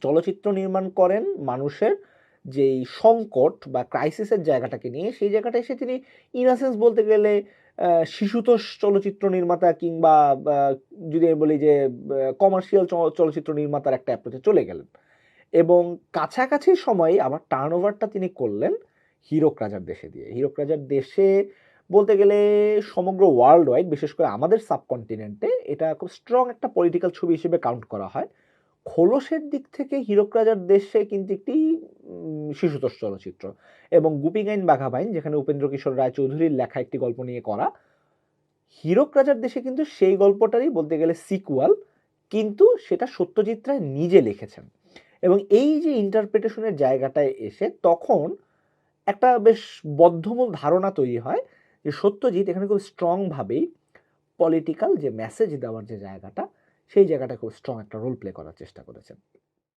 চলচ্চিত্র নির্মাণ করেন মানুষের যেই সংকট বা ক্রাইসিসের জায়গাটাকে নিয়ে, সেই জায়গাটা এসে তিনি ইন বলতে গেলে শিশুতোষ চলচ্চিত্র নির্মাতা কিংবা যদি আমি বলি যে কমার্শিয়াল চলচ্চিত্র নির্মাতার একটা অ্যাপ্রোচে চলে গেলেন। এবং কাছাকাছি সময়ে আবার টার্নওভারটা তিনি করলেন হীরক রাজার দেশে দিয়ে। হীরক রাজার দেশে বলতে গেলে সমগ্র ওয়ার্ল্ড ওয়াইড, বিশেষ করে আমাদের সাবকন্টিনেন্টে এটা খুব স্ট্রং একটা পলিটিক্যাল ছবি হিসেবে কাউন্ট করা হয়। খোলসের দিক থেকে হীরক রাজার দেশে কিন্তু একটি শিশুতোষ চলচ্চিত্র, এবং গুপিগাইন বাঘাবাইন যেখানে উপেন্দ্র কিশোর রায়চৌধুরীর লেখা একটি গল্প নিয়ে করা, হীরক রাজার দেশে কিন্তু সেই গল্পটারই বলতে গেলে সিকুয়াল, কিন্তু সেটা সত্যজিৎ রায় নিজে লিখেছেন। এবং এই যে ইন্টারপ্রিটেশনের জায়গাটায় এসে তখন একটা বেশ বদ্ধমূল ধারণা তৈরি হয় যে সত্যজিৎ এখানে খুব স্ট্রংভাবেই পলিটিক্যাল যে মেসেজ দেওয়ার যে জায়গাটা, সেই জায়গাটা খুব স্ট্রং একটা রোল প্লে করার চেষ্টা করেছেন।